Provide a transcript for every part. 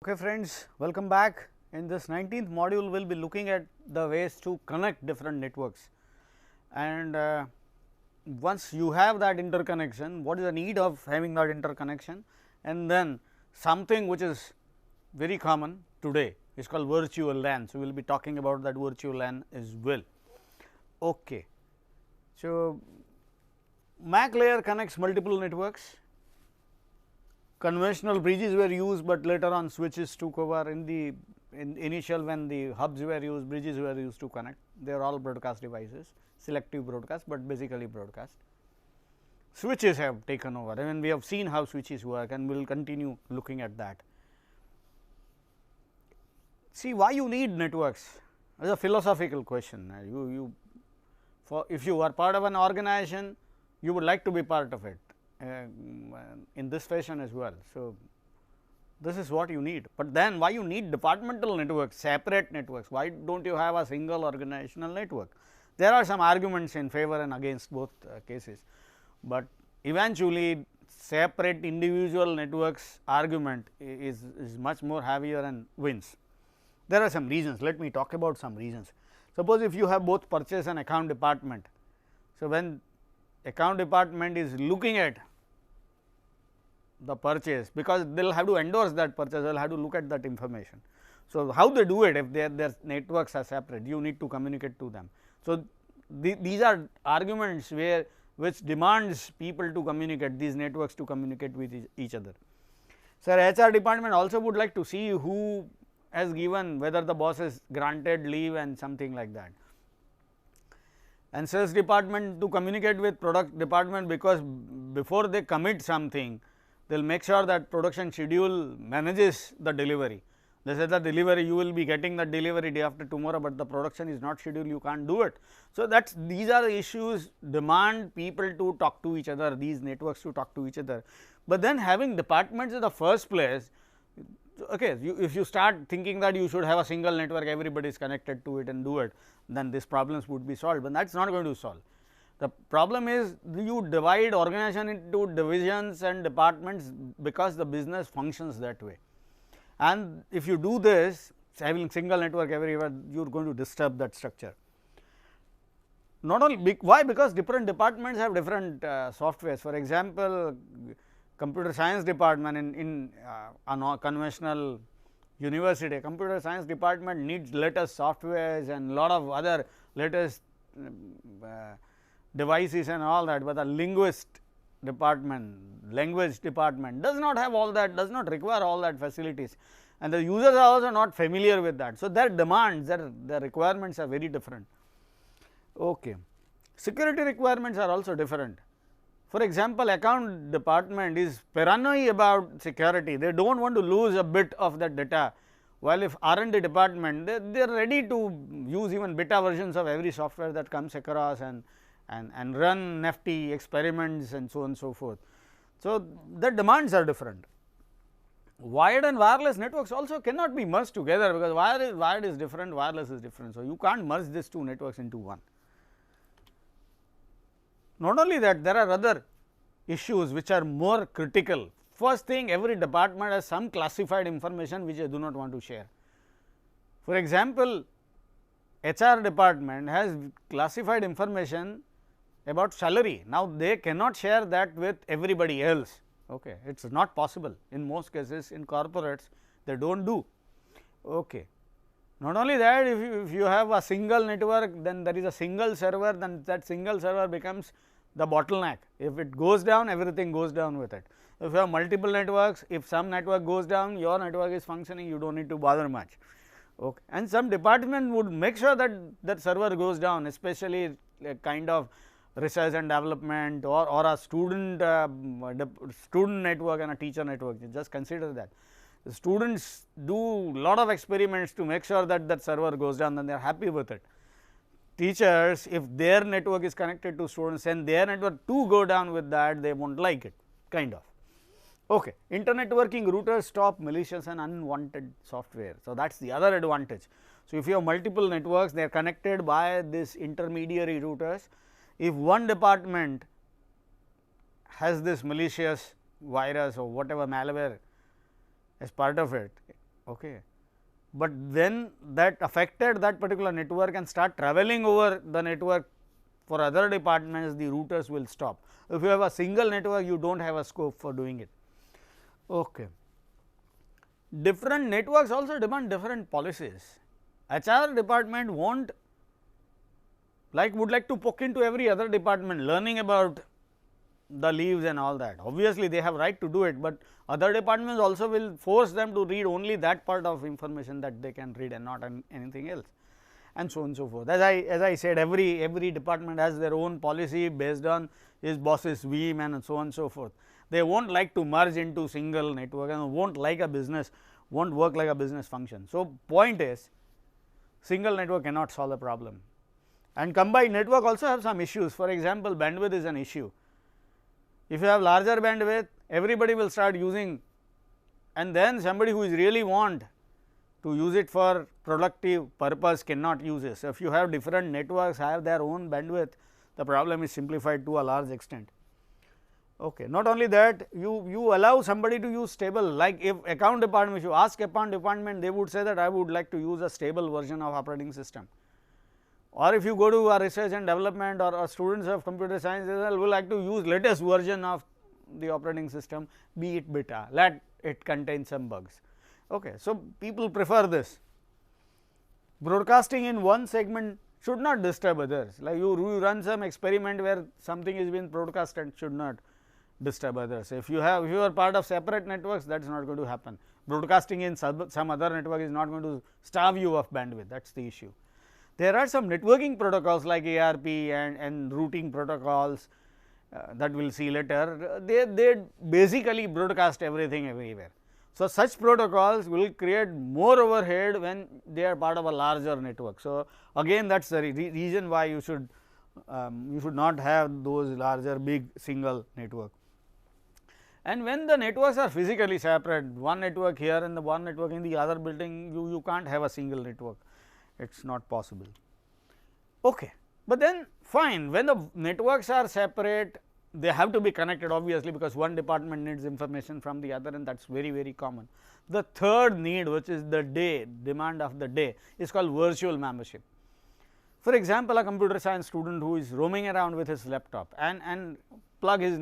Okay friends, welcome back. In this 19th module, we will be looking at the ways to connect different networks, and once you have that interconnection, what is the need of having that interconnection, and then something which is very common today is called virtual LAN. So, we will be talking about that virtual LAN as well. Okay. So, MAC layer connects multiple networks. Conventional bridges were used, but later on switches took over. In the initial, when the hubs were used, bridges were used to connect. They are all broadcast devices, selective broadcast, but basically broadcast. Switches have taken over. I mean, we have seen how switches work, and we will continue looking at that. See, why you need networks? It is a philosophical question. If you are part of an organization, you would like to be part of it. In this fashion as well. So, this is what you need, but then why you need departmental networks, separate networks? Why do not you have a single organizational network? There are some arguments in favor and against both cases, but eventually separate individual networks argument is much more heavier and wins. There are some reasons. Let me talk about some reasons. Suppose if you have both purchase and account department. So, when account department is looking at the purchase, because they will have to endorse that purchase, they will have to look at that information. So, how they do it? If their networks are separate, you need to communicate to them. So, these are arguments which demands people to communicate, these networks to communicate with each other. So, HR department also would like to see who has given, whether the boss has granted leave and something like that. And sales department to communicate with product department, because before they commit something, they will make sure that production schedule manages the delivery. They say the delivery, you will be getting the delivery day after tomorrow, but the production is not scheduled, you can't do it. So, these are issues demand people to talk to each other, these networks to talk to each other. But then having departments in the first place, okay, if you start thinking that you should have a single network, everybody is connected to it and do it, then these problems would be solved, but that is not going to solve. The problem is you divide organization into divisions and departments because the business functions that way. And if you do this, having single network everywhere, you are going to disturb that structure. Not only why? Because different departments have different softwares. For example, computer science department in a conventional university, computer science department needs latest softwares and lot of other latest devices and all that, but the language department does not have all that, does not require all that facilities, and the users are also not familiar with that. So, their demands, their requirements are very different. Okay. Security requirements are also different. For example, account department is paranoid about security, they do not want to lose a bit of that data, while if R&D department, they are ready to use even beta versions of every software that comes across and run nifty experiments and so on and so forth. So, the demands are different. Wired and wireless networks also cannot be merged together, because wired is different, wireless is different. So, you can't merge these two networks into one. Not only that, there are other issues which are more critical. First thing, every department has some classified information which I do not want to share. For example, HR department has classified information about salary. Now, they cannot share that with everybody else. Okay. It is not possible in most cases. In corporates, they do not do. Okay. Not only that, if you have a single network, then there is a single server, then that single server becomes the bottleneck. If it goes down, everything goes down with it. If you have multiple networks, if some network goes down, your network is functioning, you do not need to bother much. Okay. And some department would make sure that that server goes down, especially a kind of research and development or a student network and a teacher network. Just consider that the students do lot of experiments to make sure that that server goes down, and they are happy with it. Teachers, if their network is connected to students and their network too go down with that, they won't like it. kind of. Okay. Inter-networking routers stop malicious and unwanted software. So, that is the other advantage. So, if you have multiple networks, they are connected by this intermediary routers. If one department has this malicious virus or whatever malware as part of it, okay, but then that affected that particular network and start traveling over the network for other departments, the routers will stop. If you have a single network, you do not have a scope for doing it. Okay. Different networks also demand different policies. HR department would like to poke into every other department, learning about the leaves and all that. Obviously, they have right to do it, but other departments also will force them to read only that part of information that they can read and not anything else, and so on and so forth. As I said, every department has their own policy based on his boss's whim and so on and so forth. They won't like to merge into single network and won't like a business, won't work like a business function. So, point is single network cannot solve the problem, and combined network also have some issues. For example, bandwidth is an issue. If you have larger bandwidth, everybody will start using, and then somebody who is really want to use it for productive purpose cannot use it. So, if you have different networks have their own bandwidth, the problem is simplified to a large extent. Okay. Not only that, you allow somebody to use stable, like if account department, if you ask account department, they would say that I would like to use a stable version of operating system. Or if you go to a research and development or students of computer science, they will like to use latest version of the operating system, be it beta, let it contain some bugs. Okay. So, people prefer this. Broadcasting in one segment should not disturb others, like you run some experiment where something is being broadcasted, should not disturb others. If you are part of separate networks, that is not going to happen. Broadcasting in some other network is not going to starve you of bandwidth, that is the issue. There are some networking protocols like ARP and routing protocols that we will see later. They basically broadcast everything everywhere. So, such protocols will create more overhead when they are part of a larger network. So, again that is the reason why you should not have those larger big single network. And when the networks are physically separate, one network here and the one network in the other building, you can't have a single network, it is not possible. Okay. But then fine, when the networks are separate, they have to be connected obviously, because one department needs information from the other, and that is very common. The third need, which is the demand of the day, is called virtual membership. For example, a computer science student who is roaming around with his laptop and plug his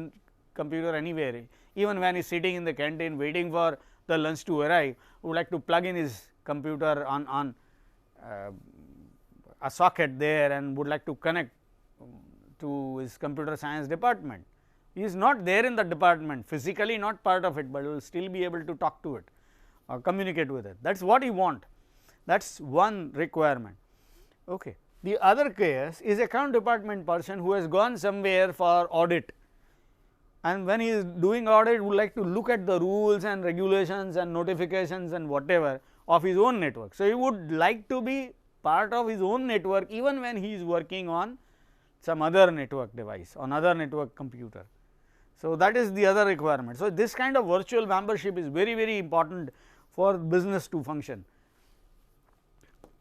computer anywhere, even when he is sitting in the canteen waiting for the lunch to arrive, would like to plug in his computer on a socket there and would like to connect to his computer science department. He is not there in the department, physically not part of it, but will still be able to talk to it or communicate with it. That is what he want, that is one requirement. Okay. The other case is account department person who has gone somewhere for audit, and when he is doing audit would like to look at the rules and regulations and notifications and whatever of his own network. So, he would like to be part of his own network even when he is working on some other network device, on other network computer. So, that is the other requirement. So, this kind of virtual membership is very important for business to function.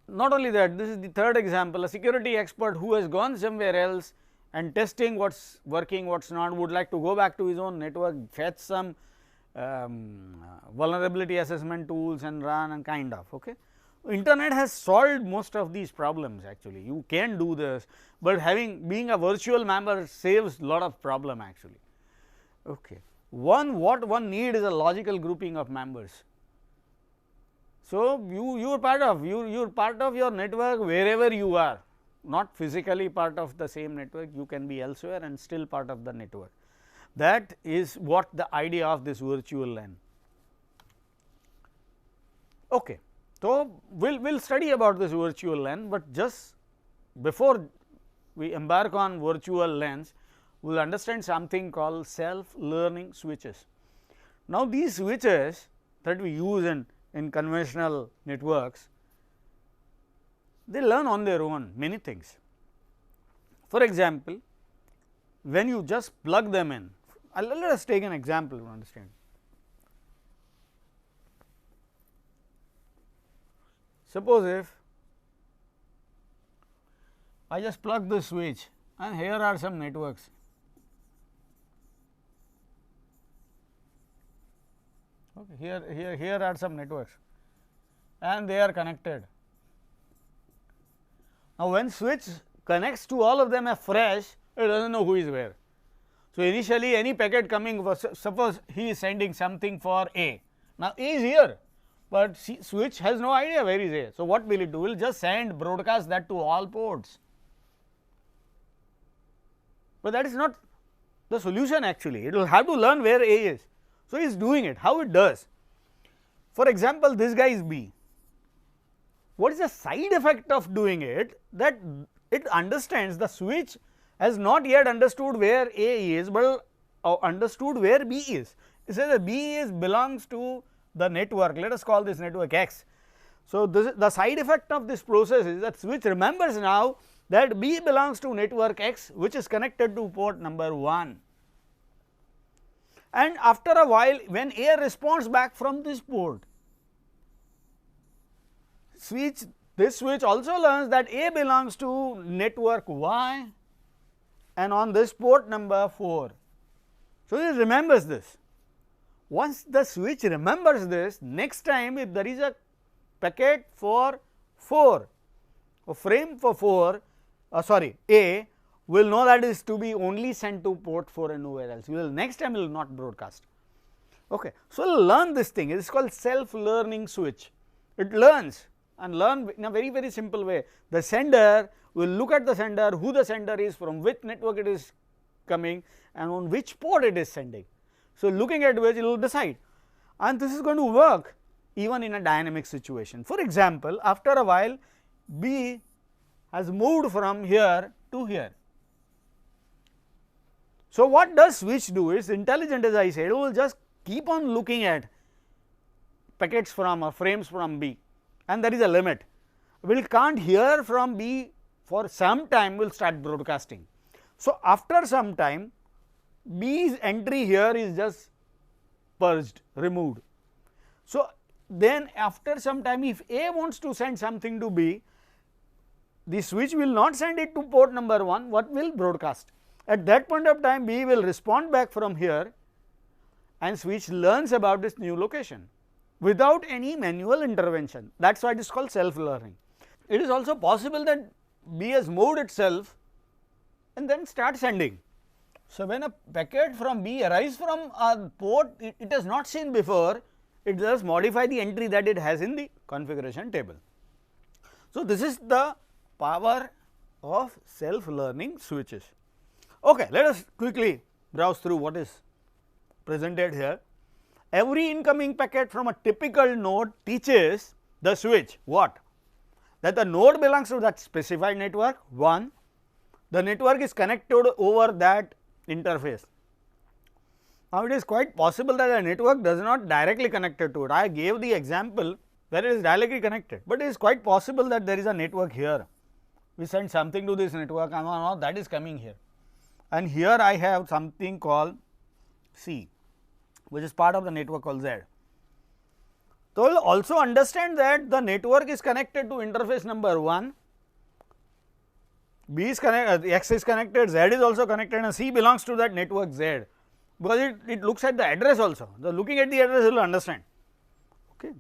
Not only that, this is the third example, a security expert who has gone somewhere else and testing what is working, what is not, would like to go back to his own network, fetch some vulnerability assessment tools and run and kind of. Okay. Internet has solved most of these problems actually, you can do this, but being a virtual member saves lot of problem actually. Okay. What one need is a logical grouping of members. So, you are part of your network wherever you are, not physically part of the same network, you can be elsewhere and still part of the network. That is what the idea of this virtual LAN. Okay. So, we will study about this virtual LAN, but just before we embark on virtual LANs, we will understand something called self learning switches. Now, these switches that we use in conventional networks, they learn on their own many things. For example, when you just plug them in, let us take an example to understand. Suppose if I just plug the switch and here are some networks. Okay, here are some networks and they are connected. Now, when switch connects to all of them afresh, it does not know who is where. So, initially any packet coming was, suppose he is sending something for A. Now, A is here, but switch has no idea where is A. So, what will it do? It will just send broadcast that to all ports, but that is not the solution actually. It will have to learn where A is. So, he is doing it. How it does? For example, this guy is B. What is the side effect of doing it? That it understands the switch has not yet understood where A is, but understood where B is. It says that B is belongs to the network, let us call this network X. So, the side effect of this process is that switch remembers now that B belongs to network X, which is connected to port number 1. And after a while, when A responds back from this port, this switch also learns that A belongs to network Y and on this port number 4. So, it remembers this. Once the switch remembers this, next time if there is a packet for 4, a frame for 4, A will know that is to be only sent to port 4 and nowhere else. Next time will not broadcast. Okay. So, learn this thing. It is called self-learning switch. It learns and learn in a very simple way. The sender will look at the sender, who the sender is, from which network it is coming and on which port it is sending. So, looking at which it will decide, and this is going to work even in a dynamic situation. For example, after a while B has moved from here to here. So, what does switch do? It is intelligent, as I said, it will just keep on looking at packets from or frames from B, and there is a limit. We can't hear from B for some time, will start broadcasting. So, after some time B's entry here is just purged, removed. So, then after some time if A wants to send something to B, the switch will not send it to port number 1, what will broadcast. At that point of time B will respond back from here and switch learns about this new location without any manual intervention. That is why it is called self-learning. It is also possible that B has moved itself and then start sending. So, when a packet from B arrives from a port it has not seen before, it does modify the entry that it has in the configuration table. So, this is the power of self-learning switches. Okay, let us quickly browse through what is presented here. Every incoming packet from a typical node teaches the switch what? That the node belongs to that specified network 1, the network is connected over that interface. Now, it is quite possible that the network does not directly connected to it. I gave the example where it is directly connected, but it is quite possible that there is a network here. We send something to this network and that is coming here, and here I have something called C, which is part of the network called Z. So, we will also understand that the network is connected to interface number 1, B is connected, X is connected, Z is also connected, and C belongs to that network Z, because it looks at the address also. So, looking at the address it will understand. Okay.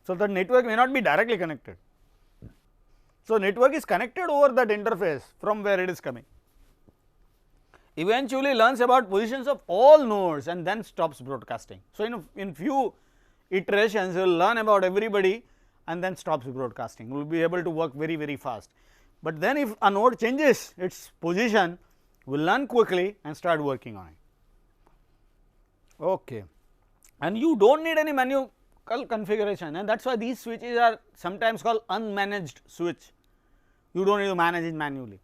So, the network may not be directly connected. So, network is connected over that interface from where it is coming. Eventually learns about positions of all nodes and then stops broadcasting. So, in few iterations you will learn about everybody and then stops broadcasting. You will be able to work very fast. But then if a node changes its position, we will learn quickly and start working on it. Okay. And you do not need any manual configuration, and that is why these switches are sometimes called unmanaged switch. You do not need to manage it manually.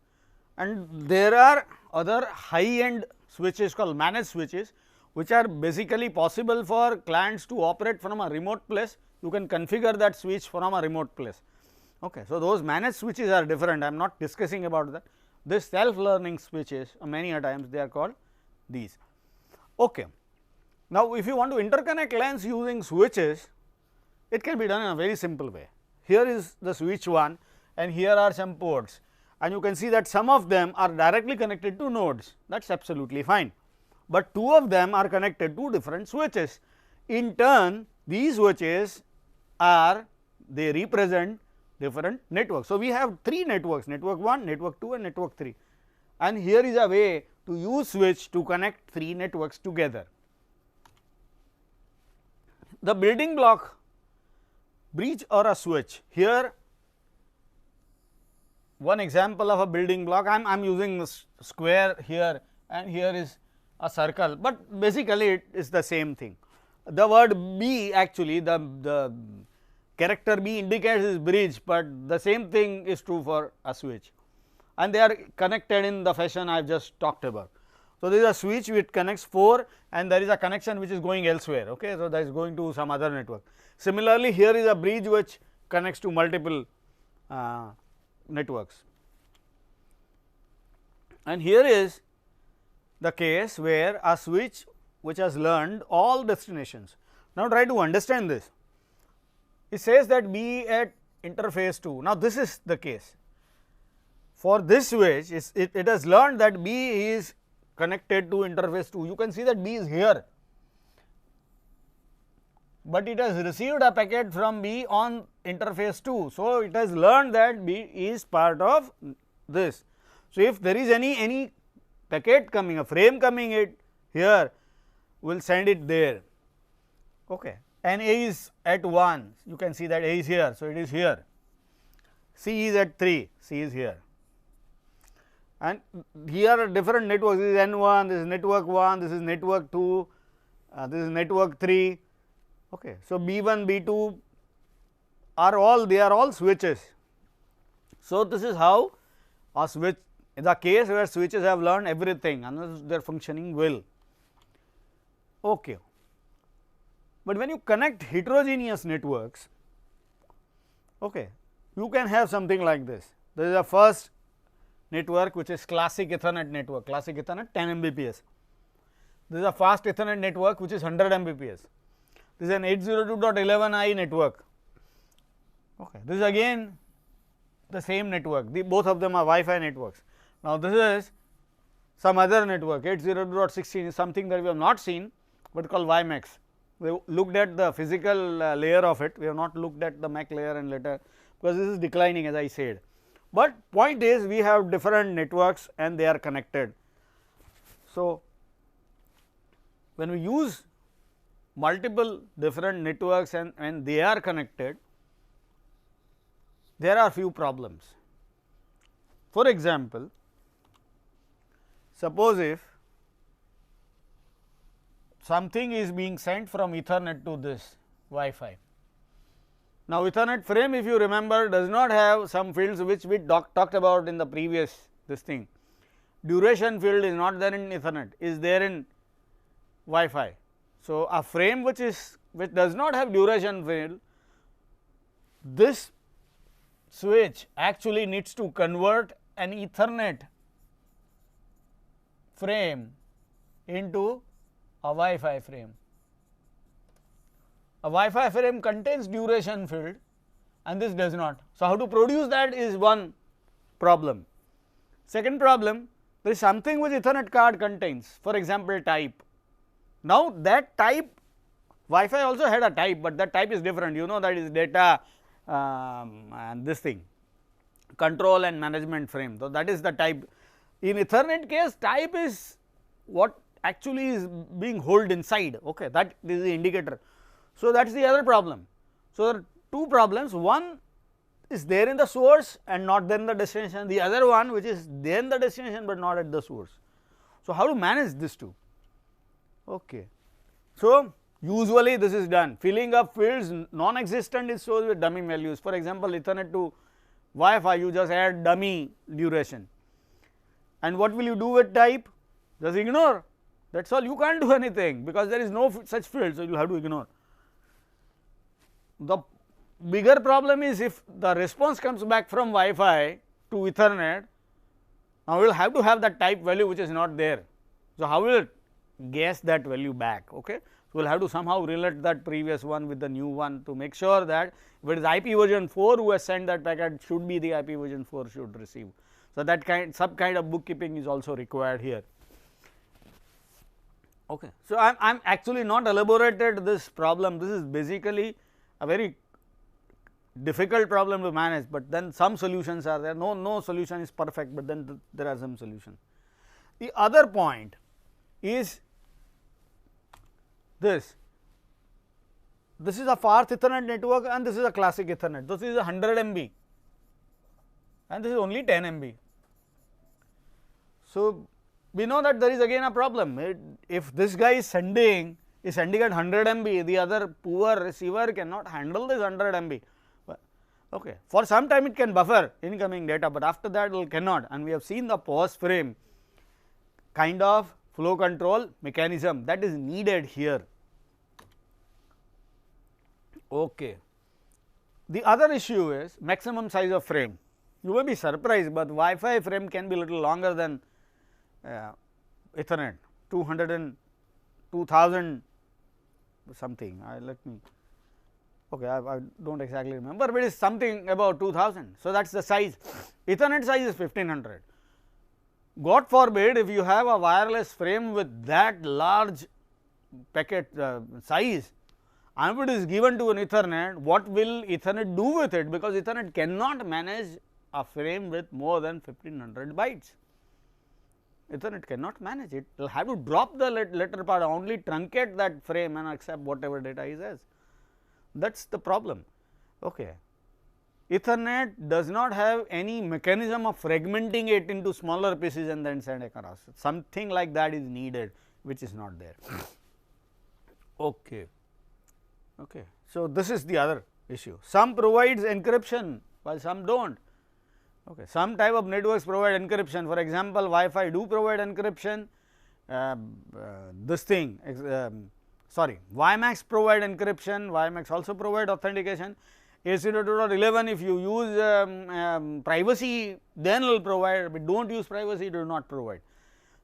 And there are other high end switches called managed switches, which are basically possible for clients to operate from a remote place. You can configure that switch from a remote place. Okay. So, those managed switches are different, I am not discussing about that. This self learning switches many a times they are called these. Okay. Now, if you want to interconnect LANs using switches, it can be done in a very simple way. Here is the switch 1 and here are some ports, and you can see that some of them are directly connected to nodes, that is absolutely fine, but 2 of them are connected to different switches. In turn, these switches they represent different networks. So, we have 3 networks, network 1, network 2 and network 3, and here is a way to use switch to connect 3 networks together. The building block bridge or a switch. Here one example of a building block, I am using a square here and here is a circle, but basically it is the same thing. The word B, actually the character B indicates this bridge, but the same thing is true for a switch, and they are connected in the fashion I have just talked about. So, there is a switch which connects 4 and there is a connection which is going elsewhere. Okay. So, that is going to some other network. Similarly, here is a bridge which connects to multiple networks, and here is the case where a switch which has learned all destinations. Now, try to understand this. It says that be at interface 2. Now, this is the case. For this switch, it has learned that B is connected to interface 2. You can see that B is here, but it has received a packet from B on interface 2. So, it has learned that B is part of this. So, if there is any packet coming, a frame coming it here, we will send it there. Okay. And A is at 1, you can see that A is here. So, it is here, C is at 3, C is here, and here are different networks, this is N1, this is network 1, this is network 2, this is network 3. Okay. So, B1, B2 are all switches. So, this is how a switch, in the case where switches have learned everything and they are functioning well. Okay. But when you connect heterogeneous networks, okay, you can have something like this. This is a first network which is classic Ethernet network, classic Ethernet 10 Mbps. This is a fast Ethernet network which is 100 Mbps. This is an 802.11i network. Okay. This is again the same network, both of them are Wi-Fi networks. Now, this is some other network 802.16 is something that we have not seen, but called WiMAX. We looked at the physical layer of it, we have not looked at the MAC layer and later, because this is declining as I said. But point is, we have different networks and they are connected. So, when we use multiple different networks and they are connected, there are few problems. For example, suppose if something is being sent from Ethernet to this Wi-Fi. Now, Ethernet frame, if you remember, does not have some fields which we talked about in the previous this thing. Duration field is not there in Ethernet, is there in Wi-Fi. So, a frame which does not have duration field, this switch actually needs to convert an Ethernet frame into a Wi-Fi frame. A Wi-Fi frame contains duration field and this does not. So, how to produce that is one problem. Second problem, there is something which Ethernet card contains, for example, type. Now, that type Wi-Fi also had a type, but that type is different, you know, that is data and this thing control and management frame. So, that is the type. In Ethernet case, type is what actually is being held inside, okay, that is the indicator. So, that is the other problem. So, there are two problems, one is there in the source and not there in the destination, the other one which is there in the destination, but not at the source. So, how to manage these two? Okay. So, usually this is done, filling up fields non-existent is shown with dummy values. For example, Ethernet to Wi-Fi, you just add dummy duration, and what will you do with type? Just ignore, that is all, you can't do anything because there is no such field. So, you will have to ignore. The bigger problem is if the response comes back from Wi-Fi to Ethernet, now we will have to have that type value which is not there. So, how will guess that value back. Okay. So, we will have to somehow relate that previous one with the new one to make sure that if it is IP version 4 who has sent that packet, should be the IP version 4 should receive. So, that some kind of bookkeeping is also required here. Okay. So, I am actually not elaborated this problem, this is basically a very difficult problem to manage, but then some solutions are there, no solution is perfect, but then there are some solutions. The other point is this is a fast Ethernet network and this is a classic Ethernet. This is a 100 MB and this is only 10 MB. So, we know that there is again a problem. If this guy is sending at 100 MB, the other poor receiver cannot handle this 100 MB. Okay. For some time it can buffer incoming data, but after that it cannot, and we have seen the pause frame kind of flow control mechanism that is needed here. Okay. The other issue is maximum size of frame. You may be surprised, but Wi-Fi frame can be little longer than Ethernet, 200 and 2000 something. Let me. Okay, I do not exactly remember, but it is something about 2000. So, that is the size. Ethernet size is 1500. God forbid, if you have a wireless frame with that large packet size, and if it is given to an Ethernet, what will Ethernet do with it? Because Ethernet cannot manage a frame with more than 1500 bytes. Ethernet cannot manage it, will have to drop the letter part, only truncate that frame and accept whatever data he says. That is the problem. Okay. Ethernet does not have any mechanism of fragmenting it into smaller pieces and then send across. Something like that is needed, which is not there. Okay. Okay. So, this is the other issue. Some provides encryption while some do not. Okay. Some type of networks provide encryption, for example, Wi-Fi do provide encryption, this thing sorry, WiMAX provide encryption, WiMAX also provide authentication. AC 2.11 if you use privacy then will provide, but do not use privacy, do not provide.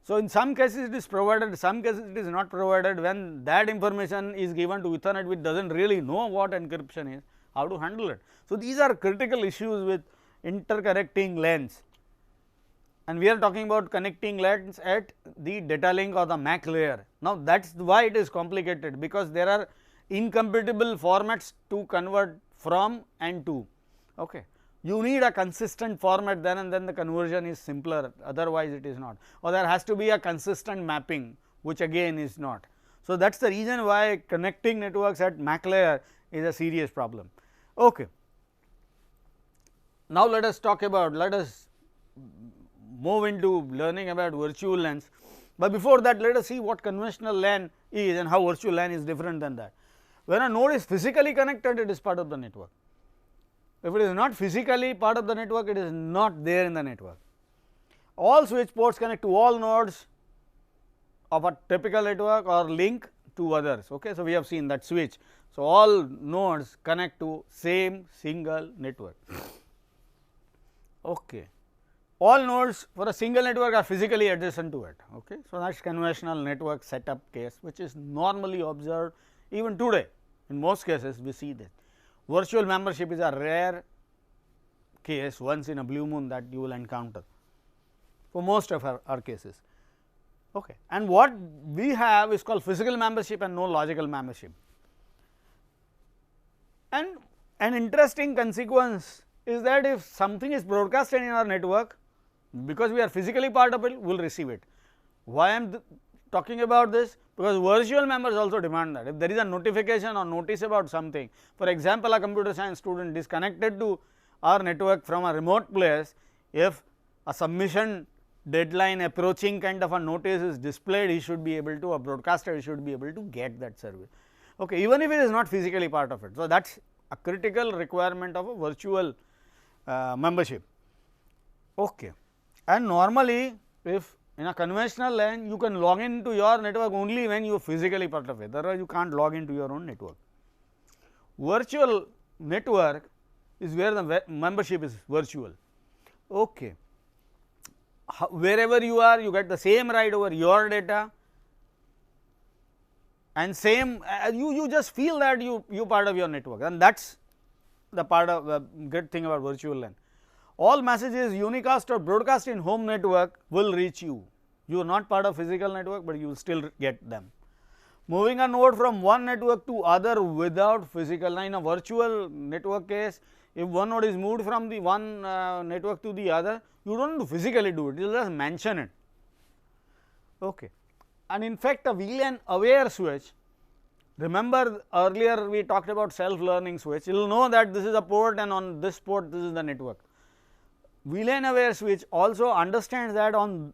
So, in some cases it is provided, some cases it is not provided. When that information is given to Ethernet which does not really know what encryption is, how to handle it. So, these are critical issues with interconnecting lanes, and we are talking about connecting lanes at the data link or the MAC layer. Now, that is why it is complicated, because there are incompatible formats to convert from and to. Okay. You need a consistent format then, and then the conversion is simpler, otherwise it is not, or there has to be a consistent mapping, which again is not. So, that is the reason why connecting networks at MAC layer is a serious problem. Okay. Now, let us move into learning about virtual LANs, but before that let us see what conventional LAN is and how virtual LAN is different than that. When a node is physically connected, it is part of the network. If it is not physically part of the network, it is not there in the network. All switch ports connect to all nodes of a typical network or link to others. Okay. So, we have seen that switch. So, all nodes connect to same single network. Okay. All nodes for a single network are physically adjacent to it. Okay. So, that is conventional network setup case, which is normally observed even today. In most cases we see this. Virtual membership is a rare case, once in a blue moon that you will encounter for most of our cases. Okay. And what we have is called physical membership and no logical membership. And an interesting consequence is that if something is broadcasted in our network, because we are physically part of it, we will receive it. Why I am talking about this? Because virtual members also demand that if there is a notification or notice about something, for example, a computer science student is connected to our network from a remote place, if a submission deadline approaching kind of a notice is displayed, he should be able to, a broadcaster he should be able to get that service, okay, even if it is not physically part of it. So, that is a critical requirement of a virtual membership. Okay. And normally, if in a conventional LAN, you can log into your network only when you are physically part of it, otherwise you cannot log into your own network. Virtual network is where the membership is virtual. Okay. Wherever you are, you get the same right over your data, and same you just feel that you part of your network, and that is the part of the good thing about virtual LAN. All messages unicast or broadcast in home network will reach you. You are not part of physical network, but you will still get them. Moving a node from one network to other without physical. Now, in a virtual network case, if one node is moved from the one network to the other, you do not have to physically do it, you will just mention it. Okay. And in fact, a VLAN aware switch, remember earlier we talked about self learning switch, you will know that this is a port and on this port this is the network. VLAN aware switch also understands that on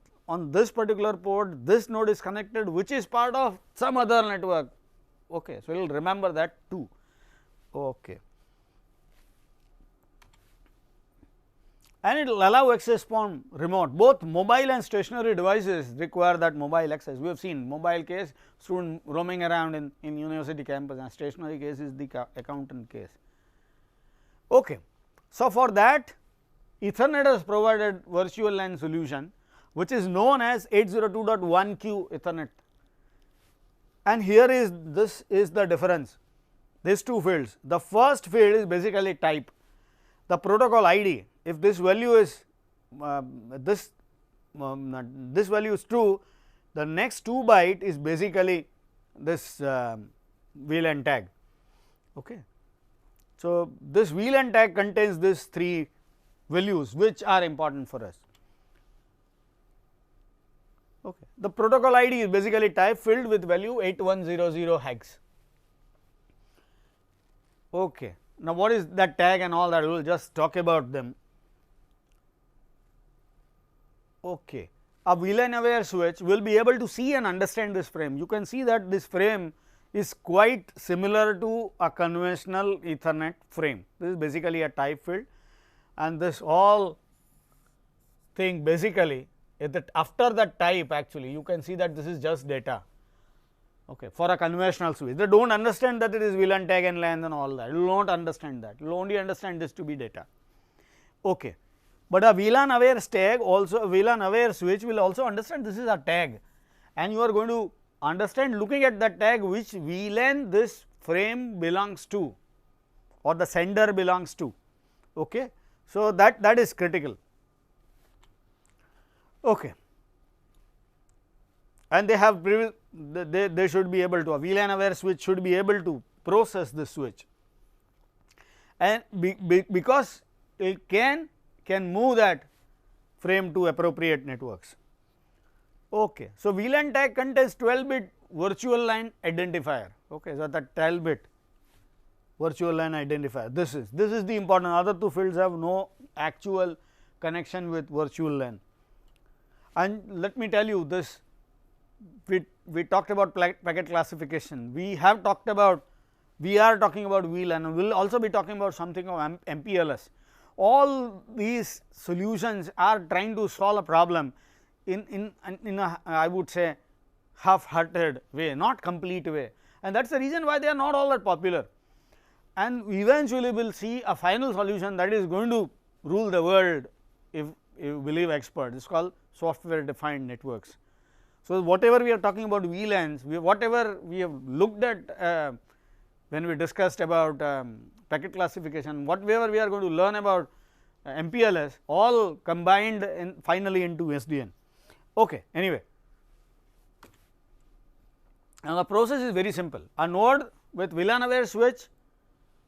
this particular port this node is connected, which is part of some other network. Okay. So, you will remember that too. Okay. And it will allow access from remote. Both mobile and stationary devices require that mobile access. We have seen mobile case, student roaming around in university campus, and stationary case is the accountant case. Okay. So, for that Ethernet has provided virtual LAN solution, which is known as 802.1q Ethernet, and here is this is the difference, these two fields. The first field is basically type, the protocol ID. If this value is this value is true, the next 2 byte is basically this VLAN tag. Okay. So, this VLAN tag contains these 3 values which are important for us. Okay. The protocol ID is basically type filled with value 8100 hex. Okay. Now, what is that tag and all that, we will just talk about them. Okay. A VLAN aware switch will be able to see and understand this frame. You can see that this frame is quite similar to a conventional Ethernet frame. This is basically a type field, and this all thing basically is that after that type actually you can see that this is just data. Okay. For a conventional switch, they do not understand that it is VLAN tag and LAN and all that, you will not understand that, you will only understand this to be data. Okay. But a VLAN aware tag also, a VLAN aware switch will also understand this is a tag, and you are going to understand looking at that tag which VLAN this frame belongs to or the sender belongs to. Okay. So, that is critical. Okay. And they have they should be able to, a VLAN aware switch should be able to process this switch, and because it can move that frame to appropriate networks. Okay. So, VLAN tag contains 12-bit virtual LAN identifier. Okay. So, that 12-bit virtual LAN identifier, this is the important, other 2 fields have no actual connection with virtual LAN. And let me tell you this, we talked about packet classification, we have talked about, we are talking about VLAN, and we will also be talking about something of MPLS. All these solutions are trying to solve a problem in a, I would say, half-hearted way, not complete way, and that is the reason why they are not all that popular. And eventually we will see a final solution that is going to rule the world, if you believe experts. It is called software defined networks. So, whatever we are talking about VLANs, whatever we have looked at when we discussed about packet classification, whatever we are going to learn about MPLS, all combined finally into SDN. Okay. Anyway, now the process is very simple. A node with VLAN aware switch,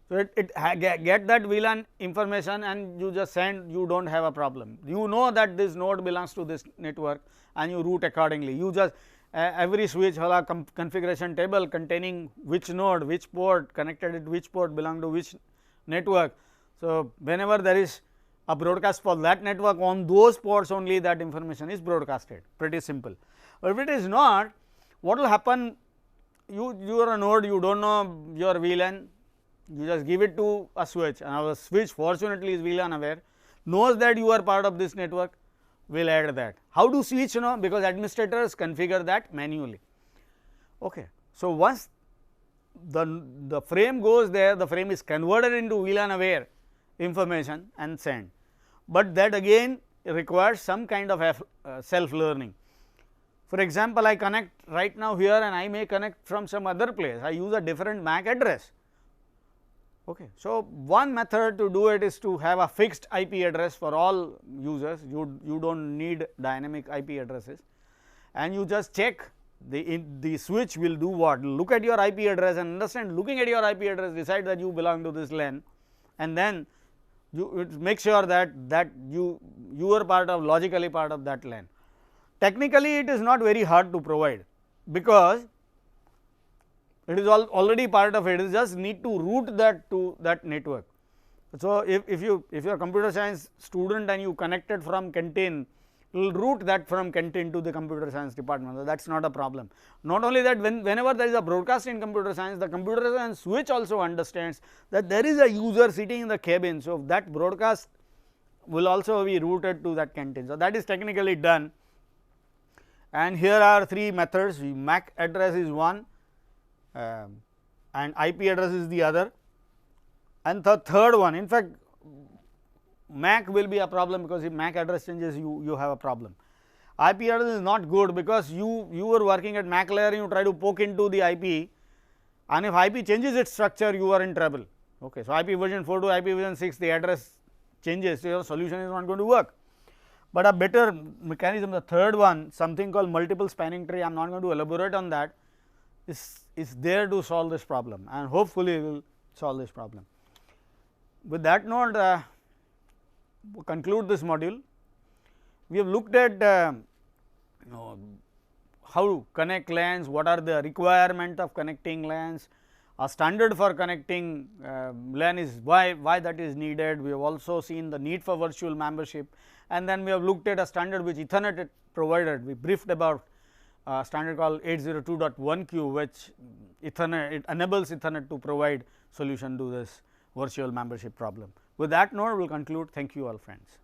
so it get that VLAN information and you just send, you do not have a problem. You know that this node belongs to this network and you route accordingly. You just every switch has a configuration table containing which node, which port, connected at which port, belong to which network. So, whenever there is a broadcast for that network, on those ports only that information is broadcasted, pretty simple. But if it is not, what will happen, you are a node, you do not know your VLAN, you just give it to a switch, and our switch fortunately is VLAN aware, knows that you are part of this network, will add that. How do switch know? Because administrators configure that manually. Okay. So, once the frame goes there, the frame is converted into VLAN aware information and sent, but that again requires some kind of self learning. For example, I connect right now here and I may connect from some other place, I use a different MAC address. Okay. So, one method to do it is to have a fixed IP address for all users, you do not need dynamic IP addresses, and you just check the switch will do what, look at your IP address and understand, looking at your IP address decide that you belong to this LAN, and then you make sure that you are part of, logically part of that LAN. Technically it is not very hard to provide, because it is already part of it, is just need to route that to that network. So, if you are a computer science student and you connected from canteen, you will route that from canteen to the computer science department, so that is not a problem. Not only that, whenever there is a broadcast in computer science, the computer science switch also understands that there is a user sitting in the cabin. So, that broadcast will also be routed to that canteen. So, that is technically done, and here are three methods. MAC address is one, and IP address is the other, and the third one, in fact MAC will be a problem, because if MAC address changes you have a problem. IP address is not good, because you are working at MAC layer, you try to poke into the IP, and if IP changes its structure you are in trouble. Okay. So, IP version 4 to IP version 6, the address changes, so your solution is not going to work. But a better mechanism, the third one, something called multiple spanning tree, I am not going to elaborate on that, is there to solve this problem, and hopefully will solve this problem. With that note, we conclude this module. We have looked at how to connect LANs, what are the requirement of connecting LANs, a standard for connecting LAN is why that is needed. We have also seen the need for virtual membership, and then we have looked at a standard which Ethernet provided. We briefed about a standard called 802.1q, which Ethernet, it enables Ethernet to provide solution to this virtual membership problem. With that note, we will conclude. Thank you all friends.